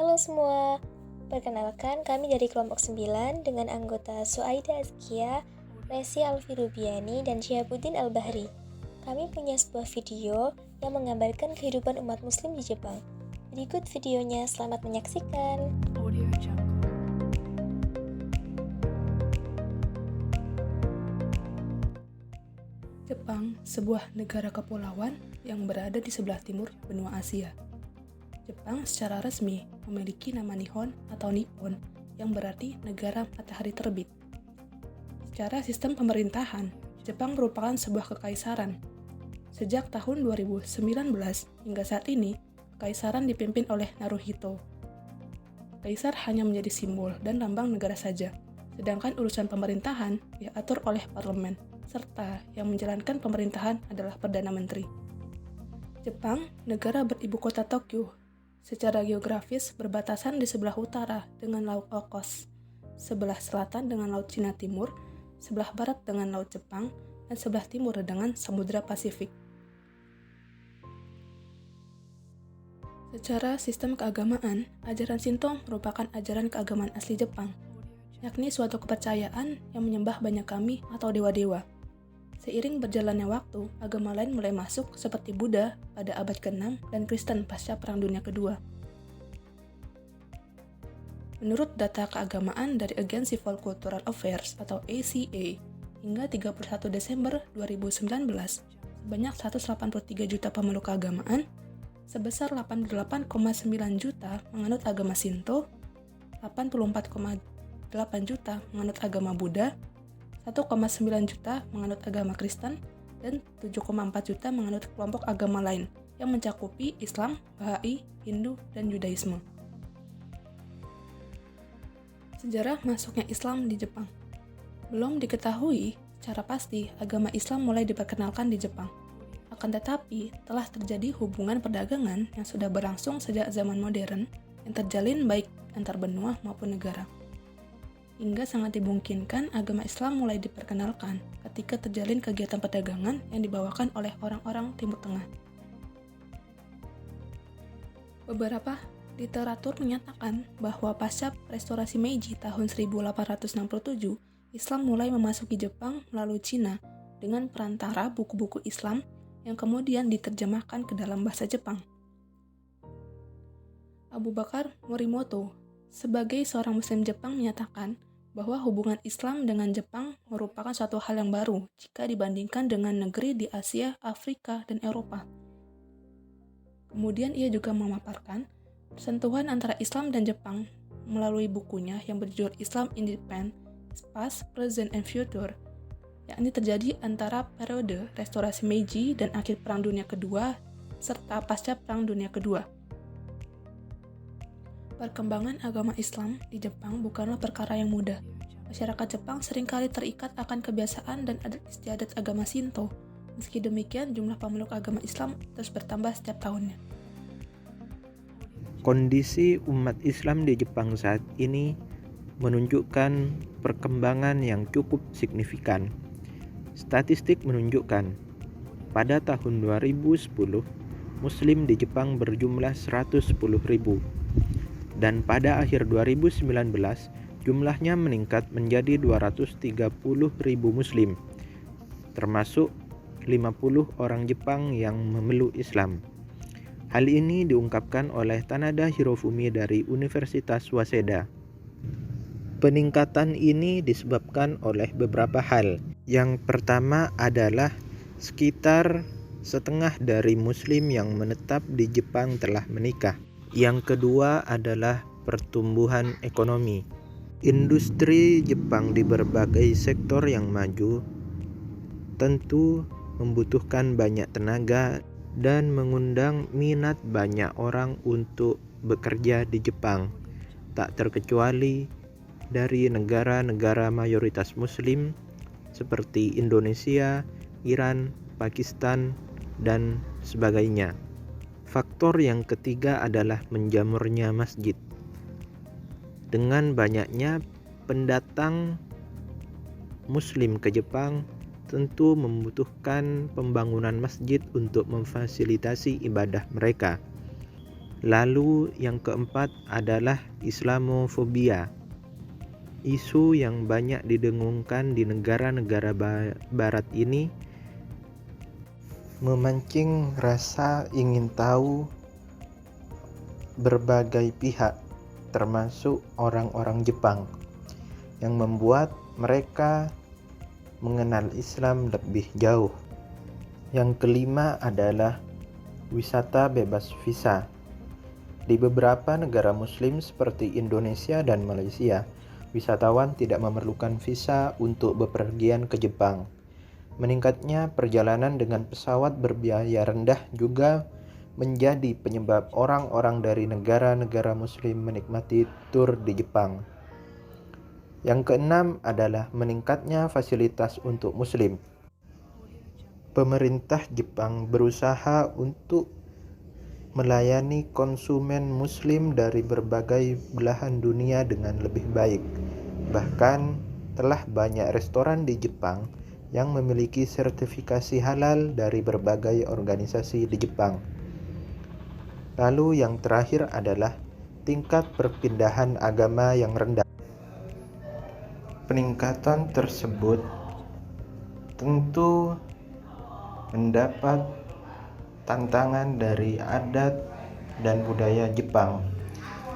Halo semua, perkenalkan kami dari kelompok 9 dengan anggota Suaida Azkia, Resi Alfirubiani, dan Syihabuddin Al-Bahri. Kami punya sebuah video yang menggambarkan kehidupan umat muslim di Jepang. Berikut videonya, selamat menyaksikan. Jepang, sebuah negara kepulauan yang berada di sebelah timur benua Asia. Jepang secara resmi memiliki nama Nihon atau Nippon yang berarti negara matahari terbit. Secara sistem pemerintahan, Jepang merupakan sebuah kekaisaran. Sejak tahun 2019 hingga saat ini, kekaisaran dipimpin oleh Naruhito. Kaisar hanya menjadi simbol dan lambang negara saja, sedangkan urusan pemerintahan diatur oleh parlemen, serta yang menjalankan pemerintahan adalah Perdana Menteri. Jepang, negara beribu kota Tokyo, secara geografis berbatasan di sebelah utara dengan Laut Okhotsk, sebelah selatan dengan Laut Cina Timur, sebelah barat dengan Laut Jepang, dan sebelah timur dengan Samudra Pasifik. Secara sistem keagamaan, ajaran Shinto merupakan ajaran keagamaan asli Jepang, yakni suatu kepercayaan yang menyembah banyak kami atau dewa-dewa. Seiring berjalannya waktu, agama lain mulai masuk seperti Buddha pada abad ke-6 dan Kristen pasca Perang Dunia Kedua. Menurut data keagamaan dari Agency for Cultural Affairs atau ACA, hingga 31 Desember 2019, sebanyak 183 juta pemeluk keagamaan, sebesar 88,9 juta menganut agama Shinto, 84,8 juta menganut agama Buddha, 1,9 juta menganut agama Kristen, dan 7,4 juta menganut kelompok agama lain yang mencakupi Islam, Bahai, Hindu, dan Yudaisme. Sejarah masuknya Islam di Jepang. Belum diketahui secara pasti agama Islam mulai diperkenalkan di Jepang. Akan tetapi, telah terjadi hubungan perdagangan yang sudah berlangsung sejak zaman modern yang terjalin baik antar benua maupun negara. Hingga sangat dimungkinkan agama Islam mulai diperkenalkan ketika terjalin kegiatan perdagangan yang dibawakan oleh orang-orang Timur Tengah. Beberapa literatur menyatakan bahwa pasca restorasi Meiji tahun 1867, Islam mulai memasuki Jepang melalui Cina dengan perantara buku-buku Islam yang kemudian diterjemahkan ke dalam bahasa Jepang. Abu Bakar Morimoto, sebagai seorang Muslim Jepang, menyatakan bahwa hubungan Islam dengan Jepang merupakan suatu hal yang baru jika dibandingkan dengan negeri di Asia, Afrika, dan Eropa. Kemudian ia juga memaparkan persentuhan antara Islam dan Jepang melalui bukunya yang berjudul Islam in Japan, Past, Present, and Future, yakni terjadi antara periode restorasi Meiji dan akhir Perang Dunia Kedua serta pasca Perang Dunia Kedua. Perkembangan agama Islam di Jepang bukanlah perkara yang mudah. Masyarakat Jepang seringkali terikat akan kebiasaan dan adat istiadat agama Shinto. Meski demikian, jumlah pemeluk agama Islam terus bertambah setiap tahunnya. Kondisi umat Islam di Jepang saat ini menunjukkan perkembangan yang cukup signifikan. Statistik menunjukkan pada tahun 2010, Muslim di Jepang berjumlah 110.000. Dan pada akhir 2019, jumlahnya meningkat menjadi 230.000 Muslim, termasuk 50 orang Jepang yang memeluk Islam. Hal ini diungkapkan oleh Tanada Hirofumi dari Universitas Waseda. Peningkatan ini disebabkan oleh beberapa hal. Yang pertama adalah sekitar setengah dari Muslim yang menetap di Jepang telah menikah. Yang kedua adalah pertumbuhan ekonomi. Industri Jepang di berbagai sektor yang maju tentu membutuhkan banyak tenaga dan mengundang minat banyak orang untuk bekerja di Jepang, tak terkecuali dari negara-negara mayoritas Muslim seperti Indonesia, Iran, Pakistan, dan sebagainya. Faktor yang ketiga adalah menjamurnya masjid. Dengan banyaknya pendatang Muslim ke Jepang, tentu membutuhkan pembangunan masjid untuk memfasilitasi ibadah mereka. Lalu yang keempat adalah Islamofobia. Isu yang banyak didengungkan di negara-negara barat ini memancing rasa ingin tahu berbagai pihak, termasuk orang-orang Jepang, yang membuat mereka mengenal Islam lebih jauh. Yang kelima adalah wisata bebas visa. Di beberapa negara muslim seperti Indonesia dan Malaysia, wisatawan tidak memerlukan visa untuk bepergian ke Jepang. Meningkatnya perjalanan dengan pesawat berbiaya rendah juga menjadi penyebab orang-orang dari negara-negara muslim menikmati tur di Jepang. Yang keenam adalah meningkatnya fasilitas untuk muslim. Pemerintah Jepang berusaha untuk melayani konsumen muslim dari berbagai belahan dunia dengan lebih baik. Bahkan telah banyak restoran di Jepang yang memiliki sertifikasi halal dari berbagai organisasi di Jepang. Lalu yang terakhir adalah tingkat perpindahan agama yang rendah. Peningkatan tersebut tentu mendapat tantangan dari adat dan budaya Jepang,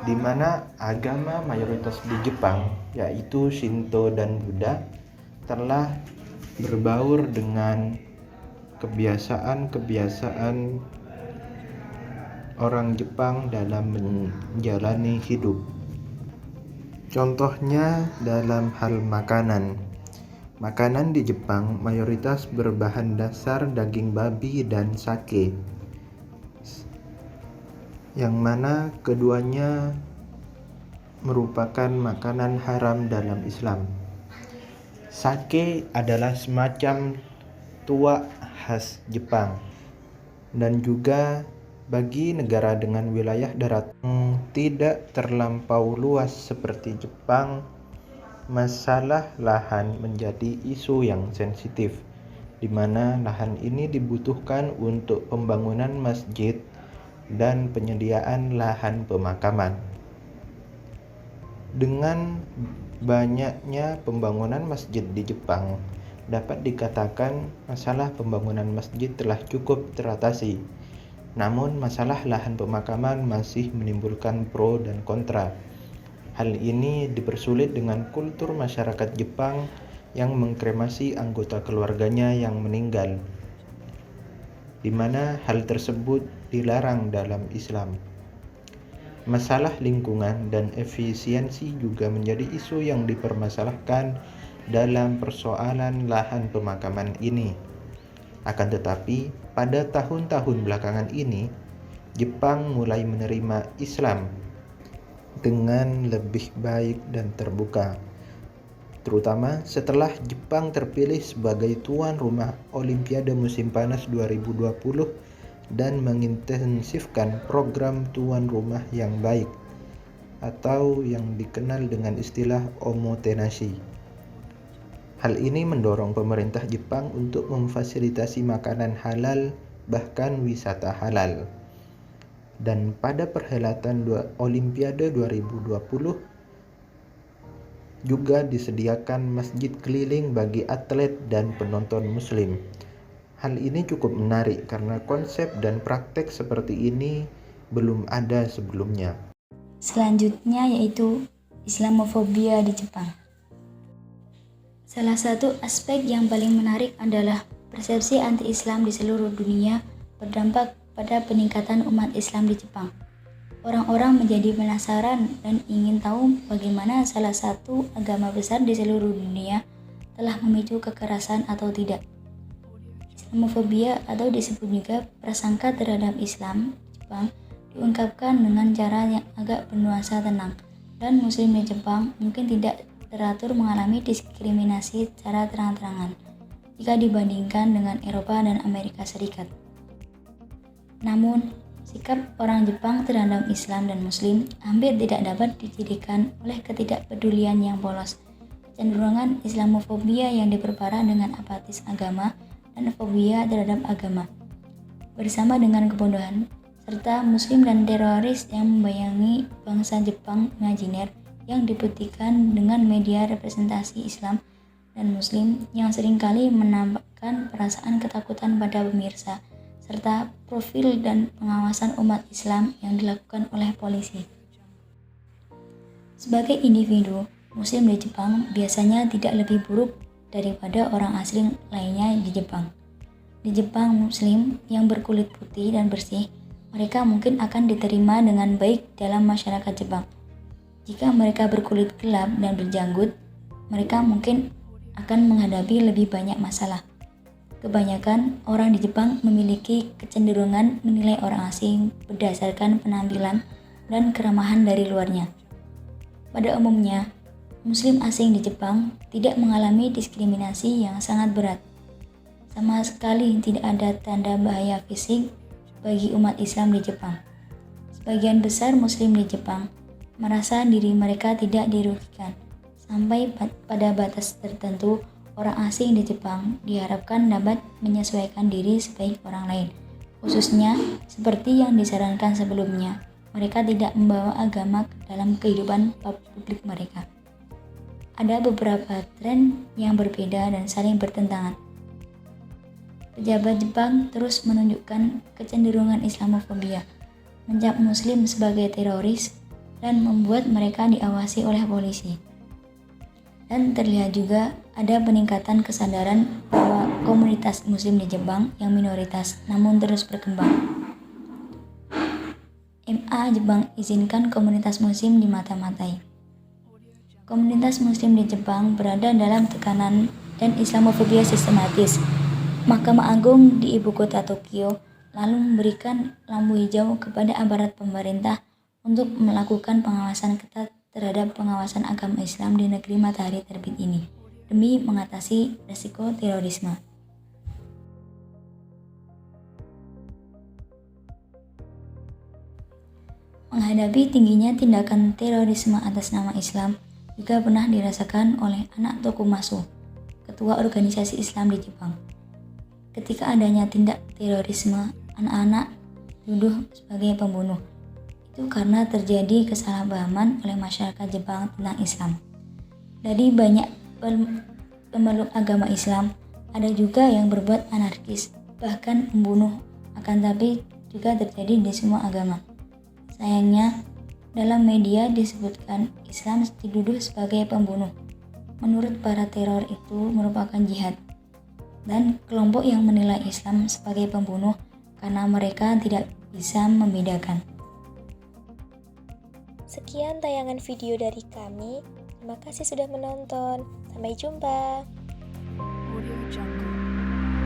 di mana agama mayoritas di Jepang, yaitu Shinto dan Buddha, telah berbaur dengan kebiasaan-kebiasaan orang Jepang dalam menjalani hidup. Contohnya dalam hal makanan. Makanan di Jepang mayoritas berbahan dasar daging babi dan sake, yang mana keduanya merupakan makanan haram dalam Islam. Sake adalah semacam tuak khas Jepang, dan juga bagi negara dengan wilayah darat tidak terlampau luas seperti Jepang, masalah lahan menjadi isu yang sensitif, di mana lahan ini dibutuhkan untuk pembangunan masjid dan penyediaan lahan pemakaman. Dengan banyaknya pembangunan masjid di Jepang, dapat dikatakan masalah pembangunan masjid telah cukup teratasi. Namun masalah lahan pemakaman masih menimbulkan pro dan kontra. Hal ini dipersulit dengan kultur masyarakat Jepang yang mengkremasi anggota keluarganya yang meninggal, di mana hal tersebut dilarang dalam Islam. Masalah lingkungan dan efisiensi juga menjadi isu yang dipermasalahkan dalam persoalan lahan pemakaman ini. Akan tetapi, pada tahun-tahun belakangan ini, Jepang mulai menerima Islam dengan lebih baik dan terbuka, terutama setelah Jepang terpilih sebagai tuan rumah Olimpiade musim panas 2020 dan mengintensifkan program tuan rumah yang baik, atau yang dikenal dengan istilah omotenashi. Hal ini mendorong pemerintah Jepang untuk memfasilitasi makanan halal, bahkan wisata halal. Dan pada perhelatan Olimpiade 2020 juga disediakan masjid keliling bagi atlet dan penonton muslim. Hal ini cukup menarik karena konsep dan praktek seperti ini belum ada sebelumnya. Selanjutnya yaitu Islamofobia di Jepang. Salah satu aspek yang paling menarik adalah persepsi anti-Islam di seluruh dunia berdampak pada peningkatan umat Islam di Jepang. Orang-orang menjadi penasaran dan ingin tahu bagaimana salah satu agama besar di seluruh dunia telah memicu kekerasan atau tidak. Islamofobia atau disebut juga prasangka terhadap Islam Jepang diungkapkan dengan cara yang agak bernuansa tenang, dan muslim di Jepang mungkin tidak teratur mengalami diskriminasi secara terang-terangan jika dibandingkan dengan Eropa dan Amerika Serikat. Namun, sikap orang Jepang terhadap Islam dan Muslim hampir tidak dapat dicirikan oleh ketidakpedulian yang polos, kecenderungan Islamofobia yang diperparah dengan apatis agama dan fobia terhadap agama. Bersama dengan kebodohan, serta Muslim dan teroris yang membayangi bangsa Jepang imajiner yang dibuktikan dengan media representasi Islam dan Muslim yang seringkali menampakkan perasaan ketakutan pada pemirsa, serta profil dan pengawasan umat Islam yang dilakukan oleh polisi. Sebagai individu, Muslim di Jepang biasanya tidak lebih buruk daripada orang asing lainnya di Jepang. Di Jepang, Muslim yang berkulit putih dan bersih, mereka mungkin akan diterima dengan baik dalam masyarakat Jepang. Jika mereka berkulit gelap dan berjanggut, mereka mungkin akan menghadapi lebih banyak masalah. Kebanyakan orang di Jepang memiliki kecenderungan menilai orang asing berdasarkan penampilan dan keramahan dari luarnya. Pada umumnya, Muslim asing di Jepang tidak mengalami diskriminasi yang sangat berat. Sama sekali tidak ada tanda bahaya fisik bagi umat Islam di Jepang. Sebagian besar Muslim di Jepang merasa diri mereka tidak dirugikan. Sampai pada batas tertentu, orang asing di Jepang diharapkan dapat menyesuaikan diri sebaik orang lain. Khususnya, seperti yang disarankan sebelumnya, mereka tidak membawa agama ke dalam kehidupan publik mereka. Ada beberapa tren yang berbeda dan saling bertentangan. Pejabat Jepang terus menunjukkan kecenderungan Islamofobia, mencap Muslim sebagai teroris, dan membuat mereka diawasi oleh polisi. Dan terlihat juga ada peningkatan kesadaran bahwa komunitas Muslim di Jepang yang minoritas namun terus berkembang. MA Jepang izinkan komunitas Muslim dimata-matai. Komunitas Muslim di Jepang berada dalam tekanan dan Islamofobia sistematis. Mahkamah Agung di ibu kota Tokyo lalu memberikan lampu hijau kepada aparat pemerintah untuk melakukan pengawasan ketat terhadap pengawasan agama Islam di negeri matahari terbit ini, demi mengatasi risiko terorisme. Menghadapi tingginya tindakan terorisme atas nama Islam juga pernah dirasakan oleh anak Tokumasu, ketua organisasi Islam di Jepang. Ketika adanya tindak terorisme, anak-anak dituduh sebagai pembunuh. Itu karena terjadi kesalahpahaman oleh masyarakat Jepang tentang Islam. Dari banyak pemeluk agama Islam, ada juga yang berbuat anarkis, bahkan membunuh, akan tapi juga terjadi di semua agama. Sayangnya, dalam media disebutkan Islam dituduh sebagai pembunuh. Menurut para teror itu merupakan jihad, dan kelompok yang menilai Islam sebagai pembunuh karena mereka tidak bisa membedakan. Sekian tayangan video dari kami. Terima kasih sudah menonton. Sampai jumpa. Audio Jungle.